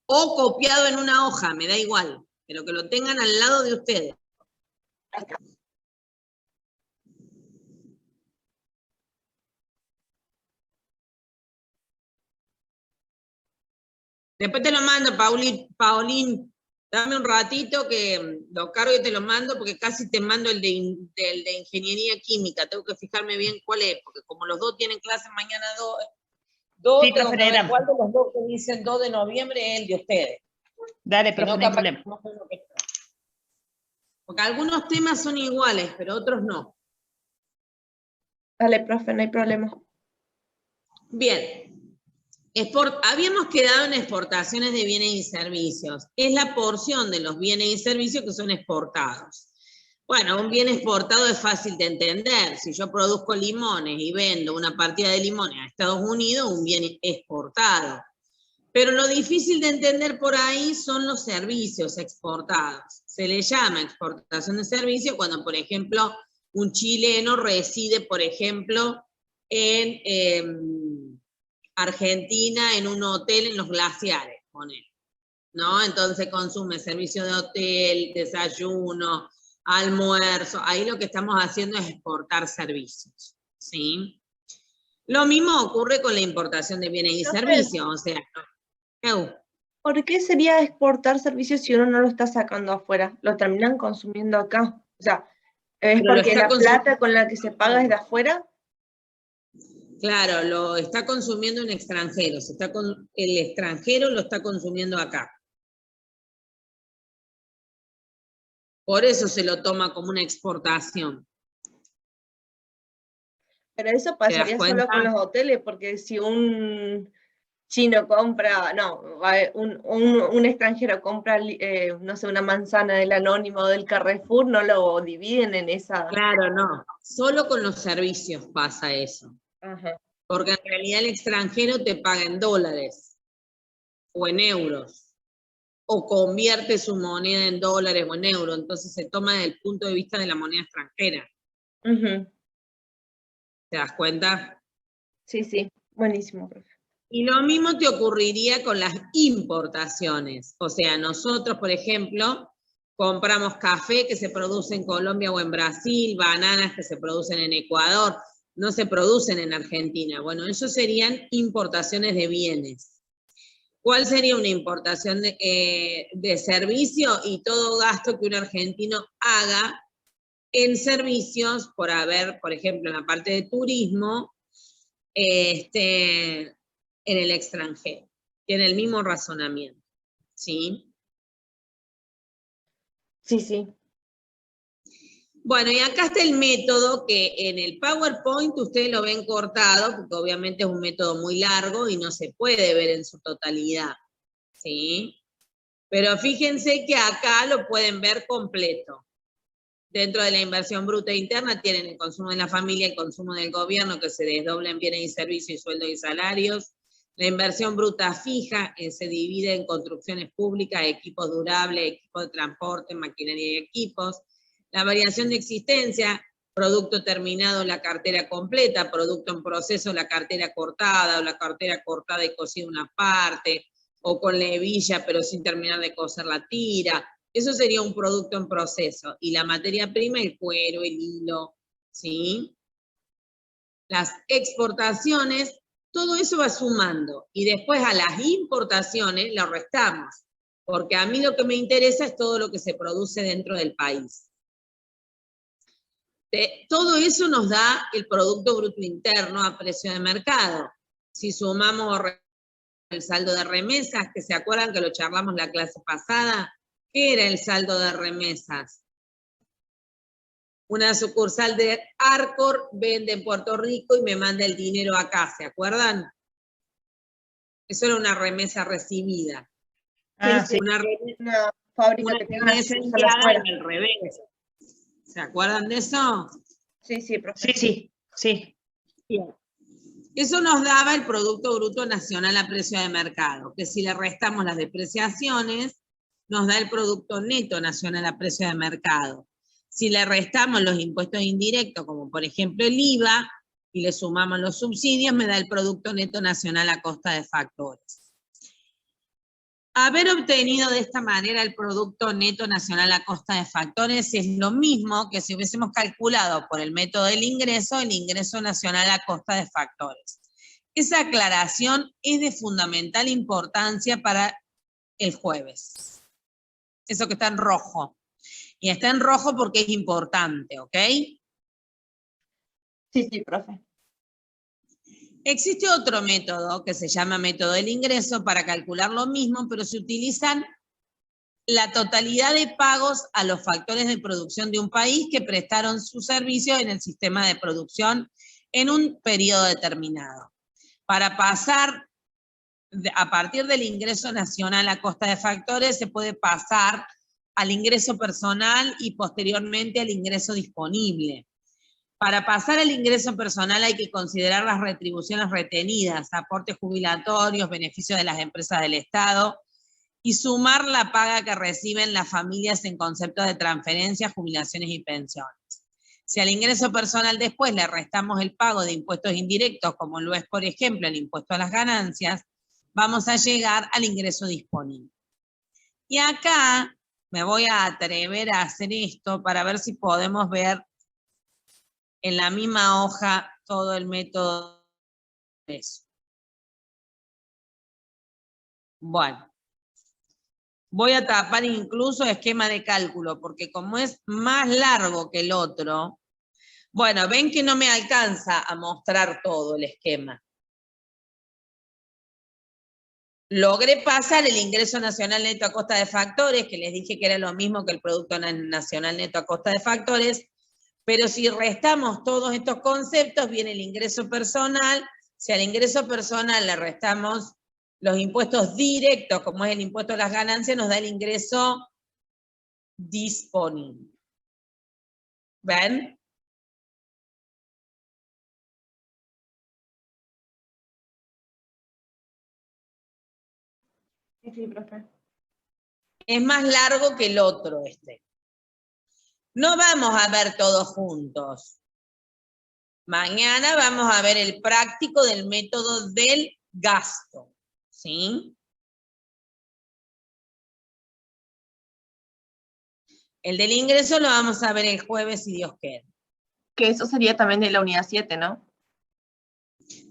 O copiado en una hoja, me da igual, pero que lo tengan al lado de ustedes. Después te lo mando, Paulín, dame un ratito que lo cargo y te lo mando, porque casi te mando el de ingeniería química. Tengo que fijarme bien cuál es, porque como los dos tienen clases mañana Sí, tengo profe, que ver Negra. cuál de los dos que dicen 2 de noviembre es el de ustedes. Dale, Si profe, no, no hay capaz problema. que no sé lo que está. Porque algunos temas son iguales, pero otros no. Dale, profe, no hay problema. Bien. Habíamos quedado en exportaciones de bienes y servicios. Es la porción de los bienes y servicios que son exportados. Bueno, un bien exportado es fácil de entender. Si yo produzco limones y vendo una partida de limones a Estados Unidos, un bien exportado. Pero lo difícil de entender por ahí son los servicios exportados. Se le llama exportación de servicios cuando, por ejemplo, un chileno reside, por ejemplo, en Argentina, en un hotel en los glaciares, ponele. ¿no? Entonces consume servicio de hotel, desayuno, almuerzo. Ahí lo que estamos haciendo es exportar servicios, ¿sí? Lo mismo ocurre con la importación de bienes y Entonces, servicios, o sea, ¿por qué sería exportar servicios si uno no lo está sacando afuera? Lo terminan consumiendo acá. O sea, ¿es Pero lo porque está la consumiendo. plata con la que se paga es de afuera? Claro, lo está consumiendo un extranjero, el extranjero lo está consumiendo acá. Por eso se lo toma como una exportación. Pero eso ¿Te das pasaría cuenta? solo con los hoteles, porque si un chino compra, no, un extranjero compra, no sé, una manzana del Anónimo o del Carrefour, no lo dividen en esa... Claro, no. Solo con los servicios pasa eso. Ajá. Porque en realidad el extranjero te paga en dólares o en euros. O convierte su moneda en dólares o en euros. Entonces se toma desde el punto de vista de la moneda extranjera. Ujú. ¿Te das cuenta? Sí, sí, buenísimo, profe. Y lo mismo te ocurriría con las importaciones. O sea, nosotros, por ejemplo, compramos café que se produce en Colombia o en Brasil, bananas que se producen en Ecuador, no se producen en Argentina. Bueno, eso serían importaciones de bienes. ¿Cuál sería una importación de servicio? Y todo gasto que un argentino haga en servicios por haber, por ejemplo, en la parte de turismo, en el extranjero. Tiene el mismo razonamiento, ¿sí? Sí, sí. Bueno, y acá está el método que en el PowerPoint ustedes lo ven cortado, porque obviamente es un método muy largo y no se puede ver en su totalidad, ¿sí? Pero fíjense que acá lo pueden ver completo. Dentro de la inversión bruta interna tienen el consumo de la familia, el consumo del gobierno, que se desdobla en bienes y servicios y sueldos y salarios. La inversión bruta fija se divide en construcciones públicas, equipos durables, equipos de transporte, maquinaria y equipos. La variación de existencia, producto terminado, la cartera completa, producto en proceso, la cartera cortada, o la cartera cortada y cosida una parte, o con la hebilla pero sin terminar de coser la tira. Eso sería un producto en proceso. Y la materia prima, el cuero, el hilo, ¿sí? Las exportaciones, todo eso va sumando. Y después a las importaciones lo restamos. Porque a mí lo que me interesa es todo lo que se produce dentro del país. Todo eso nos da el Producto Bruto Interno a precio de mercado. Si sumamos el saldo de remesas, que se acuerdan que lo charlamos la clase pasada, ¿qué era el saldo de remesas? Una sucursal de Arcor vende en Puerto Rico y me manda el dinero acá, ¿se acuerdan? Eso era una remesa recibida. Ah, sí. Una fábrica que tenga una remesa sucursal enviada afuera. al revés. ¿Se acuerdan de eso? Sí, sí, profe. Sí. Bien. Eso nos daba el Producto Bruto Nacional a precio de mercado, que si le restamos las depreciaciones, nos da el Producto Neto Nacional a precio de mercado. Si le restamos los impuestos indirectos, como por ejemplo el IVA, y le sumamos los subsidios, me da el Producto Neto Nacional a costa de factores. Haber obtenido de esta manera el Producto Neto Nacional a costa de factores es lo mismo que si hubiésemos calculado por el método del ingreso, el ingreso nacional a costa de factores. Esa aclaración es de fundamental importancia para el jueves. Eso que está en rojo. Y está en rojo porque es importante, ¿ok? Sí, sí, profe. Existe otro método que se llama método del ingreso para calcular lo mismo, pero se utilizan la totalidad de pagos a los factores de producción de un país que prestaron su servicio en el sistema de producción en un periodo determinado. Para pasar, a partir del ingreso nacional a costa de factores, se puede pasar al ingreso personal y posteriormente al ingreso disponible. Para pasar al ingreso personal hay que considerar las retribuciones retenidas, aportes jubilatorios, beneficios de las empresas del Estado, y sumar la paga que reciben las familias en concepto de transferencias, jubilaciones y pensiones. Si al ingreso personal después le restamos el pago de impuestos indirectos, como lo es, por ejemplo, el impuesto a las ganancias, vamos a llegar al ingreso disponible. Y acá me voy a atrever a hacer esto para ver si podemos ver en la misma hoja todo el método de eso. Bueno, voy a tapar incluso esquema de cálculo, porque como es más largo que el otro, bueno, ven que no me alcanza a mostrar todo el esquema. Logré pasar el ingreso nacional neto a costa de factores, que les dije que era lo mismo que el producto nacional neto a costa de factores, pero si restamos todos estos conceptos, viene el ingreso personal. Si al ingreso personal le restamos los impuestos directos, como es el impuesto a las ganancias, nos da el ingreso disponible. ¿Ven? Sí, sí, profe. Es más largo que el otro este. No vamos a ver todos juntos. Mañana vamos a ver el práctico del método del gasto. ¿Sí? El del ingreso lo vamos a ver el jueves, si Dios quiere. Que eso sería también de la unidad 7, ¿no?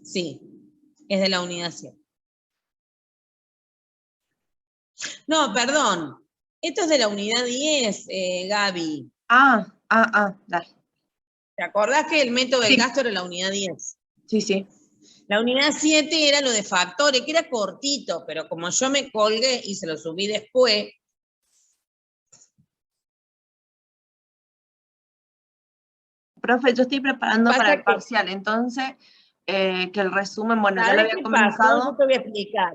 Sí, es de la unidad 7. No, perdón. Esto es de la unidad 10, Gaby. Dale. ¿Te acordás que el método del Sí. gasto era la unidad 10? Sí, sí. La unidad 7 era lo de factores, que era cortito, pero como yo me colgué y se lo subí después. Profe, yo estoy preparando Pasa para el que- parcial, entonces, que el resumen, bueno, ya lo ¿Sabés había qué pasa? comenzado. Yo te voy a explicar.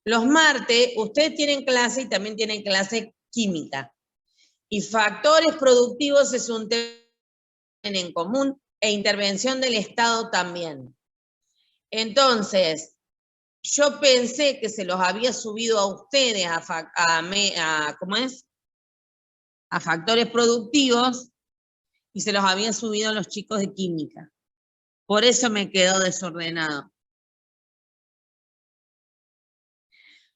Los martes, ustedes tienen clase y también tienen clase química. Y factores productivos es un tema en común, e intervención del Estado también. Entonces, yo pensé que se los había subido a ustedes ¿cómo es? A factores productivos, y se los había subido a los chicos de química. Por eso me quedó desordenado.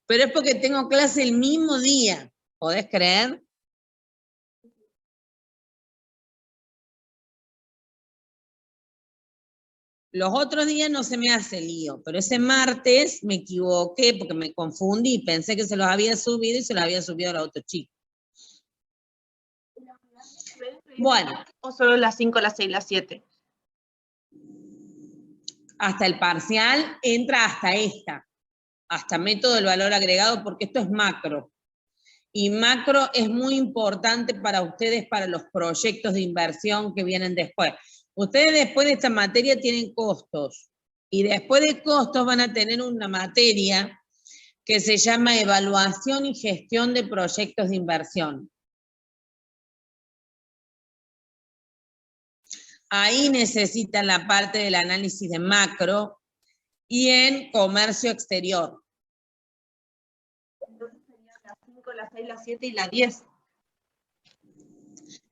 Pero es porque tengo clase el mismo día. ¿Podés creer? Los otros días no se me hace lío, pero ese martes me equivoqué porque me confundí, pensé que se los había subido y se los había subido a los otros chicos. Bueno. ¿O solo las 5, las 6, las 7? Hasta el parcial entra hasta esta, hasta método del valor agregado, porque esto es macro. Y macro es muy importante para ustedes, para los proyectos de inversión que vienen después. Ustedes después de esta materia tienen costos, y después de costos van a tener una materia que se llama evaluación y gestión de proyectos de inversión. Ahí necesitan la parte del análisis de macro y en comercio exterior. Entonces serían las 5, las 6, las 7 y la 10.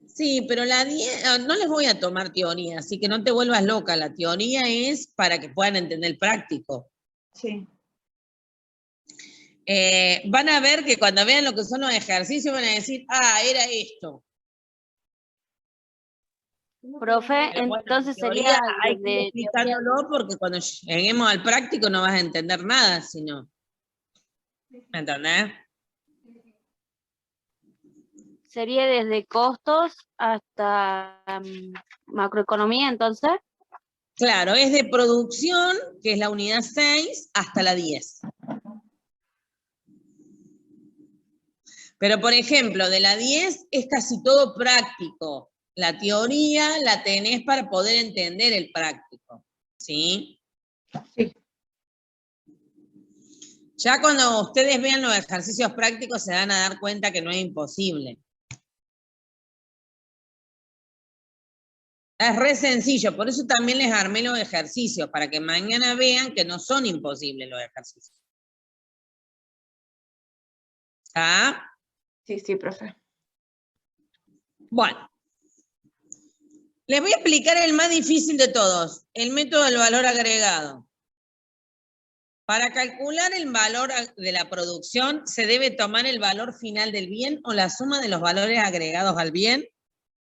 Sí, pero la 10, no les voy a tomar teoría, así que no te vuelvas loca. La teoría es para que puedan entender el práctico. Sí. Van a ver que cuando vean lo que son los ejercicios van a decir, era esto. Profe, Pero bueno, entonces teoría, sería hay que ir desde explicándolo porque cuando lleguemos al práctico no vas a entender nada, sino. ¿Me entendés? sería desde costos hasta macroeconomía, entonces. Claro, es de producción, que es la unidad 6, hasta la 10. Pero, por ejemplo, de la 10 es casi todo práctico. La teoría la tenés para poder entender el práctico. ¿Sí? Sí. Ya cuando ustedes vean los ejercicios prácticos se van a dar cuenta que no es imposible. Es re sencillo, por eso también les armé los ejercicios, para que mañana vean que no son imposibles los ejercicios. ¿Ah? Sí, sí, profe. Bueno. Les voy a explicar el más difícil de todos, el método del valor agregado. Para calcular el valor de la producción, se debe tomar el valor final del bien o la suma de los valores agregados al bien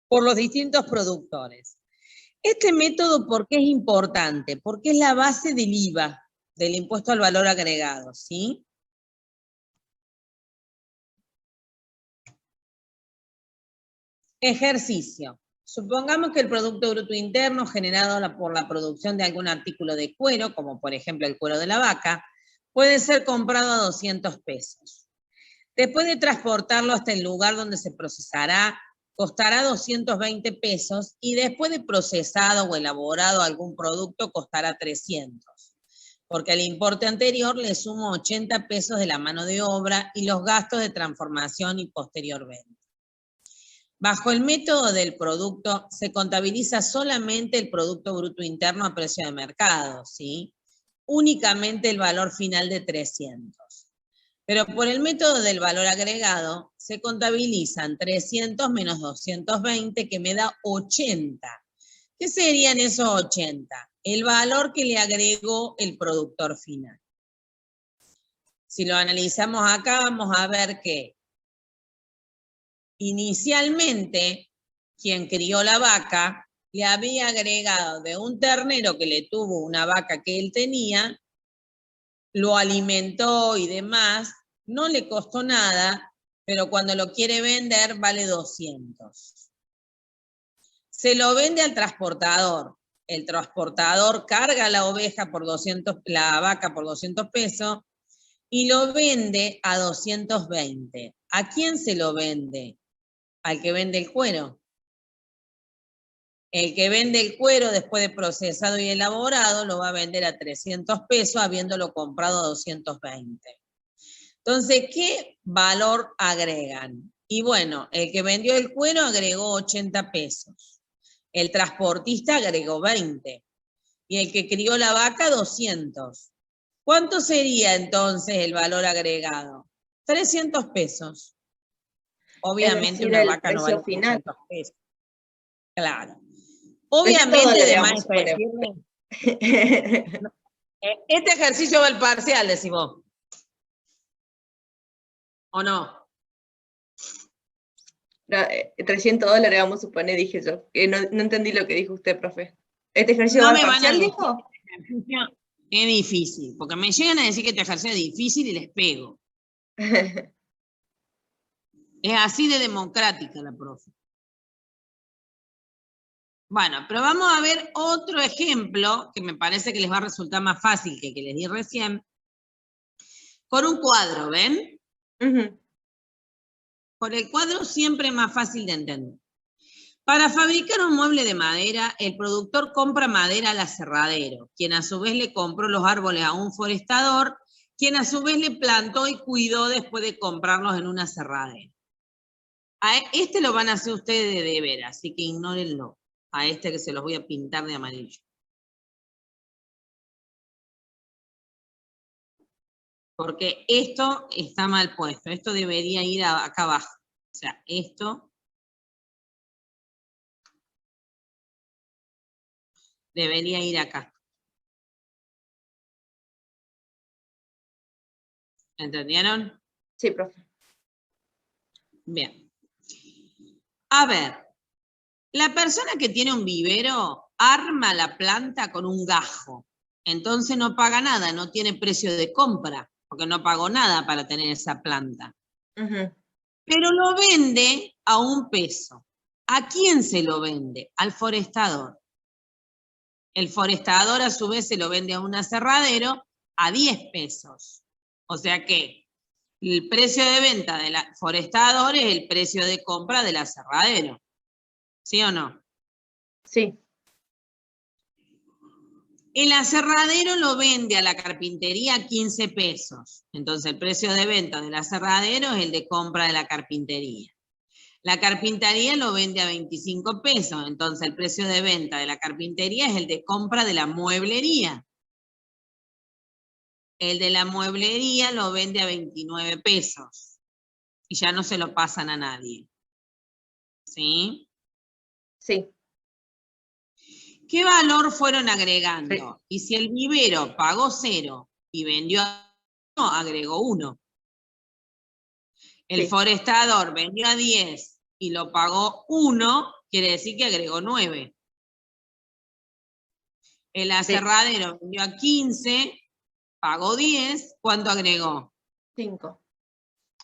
por los distintos productores. Este método, ¿por qué es importante? Porque es la base del IVA, del impuesto al valor agregado, ¿sí? Ejercicio. Supongamos que el Producto Bruto Interno generado por la producción de algún artículo de cuero, como por ejemplo el cuero de la vaca, puede ser comprado a 200 pesos. Después de transportarlo hasta el lugar donde se procesará, costará 220 pesos y después de procesado o elaborado algún producto costará 300. Porque al importe anterior le sumo 80 pesos de la mano de obra y los gastos de transformación y posterior venta. Bajo el método del producto se contabiliza solamente el Producto Bruto Interno a precio de mercado, ¿sí? Únicamente el valor final de 300. Pero por el método del valor agregado se contabilizan 300 menos 220 que me da 80. ¿Qué serían esos 80? El valor que le agregó el productor final. Si lo analizamos acá vamos a ver que inicialmente, quien crió la vaca le había agregado de un ternero que le tuvo una vaca que él tenía, lo alimentó y demás, no le costó nada, pero cuando lo quiere vender vale 200. Se lo vende al transportador. El transportador carga la oveja por 200, la vaca por 200 pesos y lo vende a 220. ¿A quién se lo vende? Al que vende el cuero. El que vende el cuero después de procesado y elaborado lo va a vender a 300 pesos habiéndolo comprado a 220. Entonces, ¿qué valor agregan? Y bueno, el que vendió el cuero agregó 80 pesos. El transportista agregó 20. Y el que crió la vaca, 200. ¿Cuánto sería entonces el valor agregado? 300 pesos. Obviamente una vaca no vale 300 pesos. Claro. Obviamente, además, este ejercicio va al parcial, decís vos. ¿O no? No, $300 vamos a suponer, dije yo. No entendí lo que dijo usted, profe. ¿Este ejercicio va al parcial, dijo? Es difícil, porque me llegan a decir que este ejercicio es difícil y les pego. Es así de democrática la profe. Bueno, pero vamos a ver otro ejemplo que me parece que les va a resultar más fácil que el que les di recién. Con un cuadro, ¿ven? Por el cuadro siempre es más fácil de entender. Para fabricar un mueble de madera, el productor compra madera al aserradero, quien a su vez le compró los árboles a un forestador, quien a su vez le plantó y cuidó después de comprarlos en un aserradero. A este lo van a hacer ustedes de deber, así que ignórenlo. A este que se los voy a pintar de amarillo. Porque esto está mal puesto. Esto debería ir acá abajo. O sea, esto debería ir acá. ¿Entendieron? Sí, profe. Bien. A ver. La persona que tiene un vivero arma la planta con un gajo. Entonces no paga nada, no tiene precio de compra, porque no pagó nada para tener esa planta. Pero lo vende a 1 peso. ¿A quién se lo vende? Al forestador. El forestador a su vez se lo vende a un aserradero a 10 pesos. O sea que el precio de venta del forestador es el precio de compra del aserradero. ¿Sí o no? Sí. El aserradero lo vende a la carpintería a 15 pesos. Entonces el precio de venta del aserradero es el de compra de la carpintería. La carpintería lo vende a 25 pesos. Entonces el precio de venta de la carpintería es el de compra de la mueblería. El de la mueblería lo vende a 29 pesos. Y ya no se lo pasan a nadie. ¿Sí? Sí. ¿Qué valor fueron agregando? Sí. Y si el vivero pagó 0 y vendió no, agregó 1. El Sí. forestador vendió a 10 y lo pagó 1, quiere decir que agregó 9. El aserradero vendió a 15, pagó 10, ¿cuánto agregó? 5.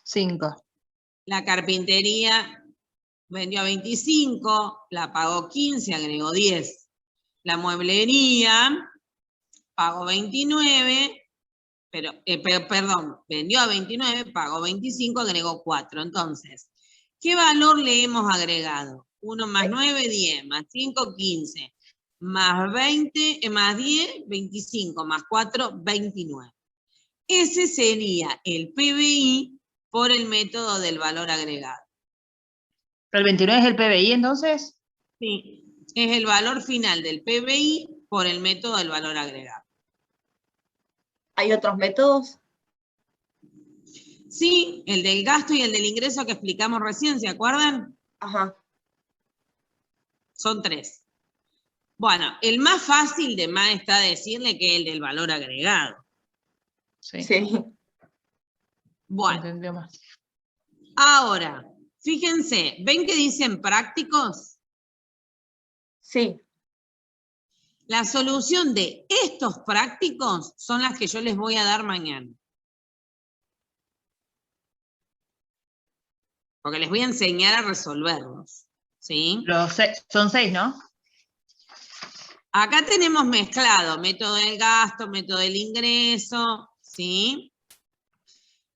5. La carpintería vendió a 25, la pagó 15, agregó 10. La mueblería pagó 29, perdón, vendió a 29, pagó 25, agregó 4. Entonces, ¿qué valor le hemos agregado? 1 más 9, 10, más 5, 15, más 20, más 10, 25, más 4, 29. Ese sería el PBI por el método del valor agregado. ¿Pero el 29 es el PBI entonces? Sí, es el valor final del PBI por el método del valor agregado. ¿Hay otros métodos? Sí, el del gasto y el del ingreso que explicamos recién, ¿se acuerdan? Ajá. Son 3. Bueno, el más fácil de más está decirle que es el del valor agregado. Sí. Sí. Bueno, Entendió más. ahora, fíjense, ¿ven que dicen prácticos? Sí. La solución de estos prácticos son las que yo les voy a dar mañana. Porque les voy a enseñar a resolverlos, ¿sí? Son 6, ¿no? Acá tenemos mezclado método del gasto, método del ingreso, ¿sí?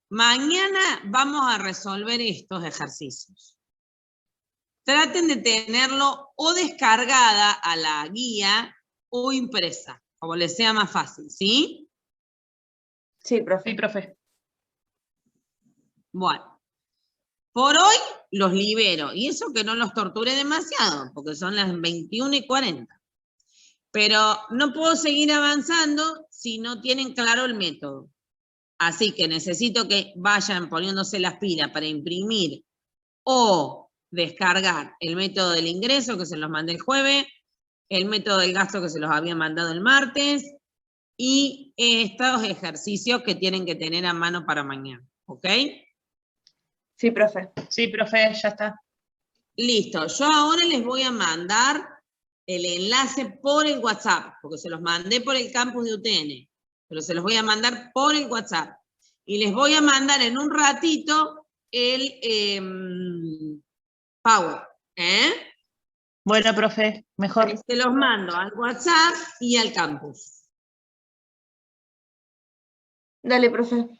Mañana vamos a resolver estos ejercicios. Traten de tenerlo o descargada a la guía o impresa, como les sea más fácil, ¿sí? Sí, profe. Sí, profe. Bueno, por hoy los libero, y eso que no los torturé demasiado, porque son las 21:40. Pero no puedo seguir avanzando si no tienen claro el método. Así que necesito que vayan poniéndose las pilas para imprimir o descargar el método del ingreso, que se los mandé el jueves, el método del gasto, que se los había mandado el martes, y estos ejercicios que tienen que tener a mano para mañana. ¿Ok? Sí, profe. Sí, profe, ya está. Listo. Yo ahora les voy a mandar el enlace por el WhatsApp, porque se los mandé por el campus de UTN, pero se los voy a mandar por el WhatsApp. Y les voy a mandar en un ratito el Power. Bueno, profe, mejor. Se los mando al WhatsApp y al campus. Dale, profe. Ok,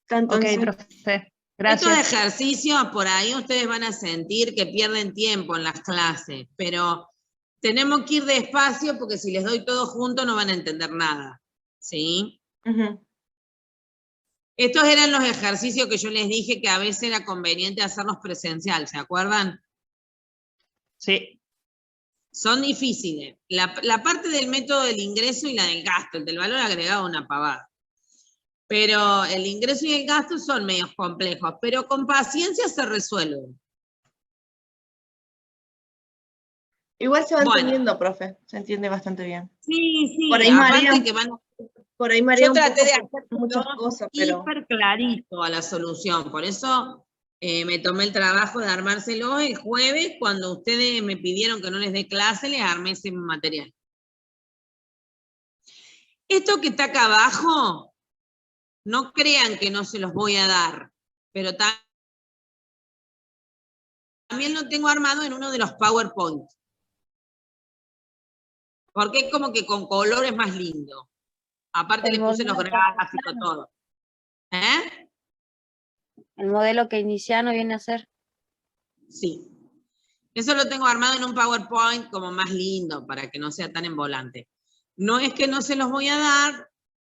Entonces. profe. Estos Gracias. ejercicios, por ahí ustedes van a sentir que pierden tiempo en las clases, pero tenemos que ir despacio porque si les doy todo junto no van a entender nada, ¿sí? Estos eran los ejercicios que yo les dije que a veces era conveniente hacerlos presencial, ¿se acuerdan? Sí. Son difíciles. La parte del método del ingreso y la del gasto, el del valor agregado, una pavada. Pero el ingreso y el gasto son medios complejos, pero con paciencia se resuelven. Igual se va entendiendo, profe. Se entiende bastante bien. Sí, sí. Por ahí Aparte marea, que van a... por ahí marea Yo un traté poco de por hacer muchas cosas, pero... hiper clarito a la solución. Por eso me tomé el trabajo de armárselo el jueves, cuando ustedes me pidieron que no les dé clase, les armé ese material. Esto que está acá abajo, no crean que no se los voy a dar, pero también lo tengo armado en uno de los PowerPoint. Porque es como que con colores más lindo. Aparte le puse los gráficos, todo. El modelo keynesiano viene a ser. Sí. Eso lo tengo armado en un PowerPoint como más lindo, para que no sea tan envolante. No es que no se los voy a dar,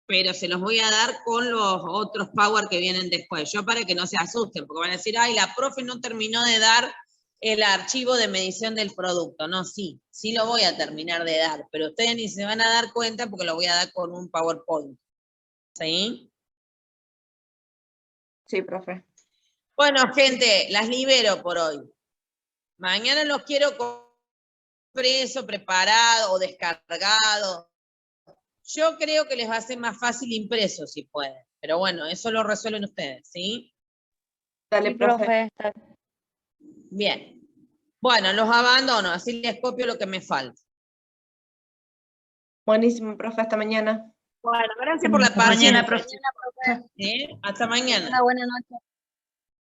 pero se los voy a dar con los otros Power que vienen después. Yo para que no se asusten, porque van a decir, ay, la profe no terminó de dar el archivo de medición del producto. No, sí lo voy a terminar de dar, pero ustedes ni se van a dar cuenta porque lo voy a dar con un PowerPoint. ¿Sí? Sí, profe. Bueno, gente, las libero por hoy. Mañana los quiero con preso, preparado o descargado. Yo creo que les va a ser más fácil impreso si pueden. Pero bueno, eso lo resuelven ustedes, ¿sí? Dale, Sí, profe. profe, está. Bien. Bueno, los abandono, así les copio lo que me falta. Buenísimo, profe, hasta mañana. Bueno, gracias por la Hasta mañana, paciencia. profe. Hasta mañana. Una buena noche.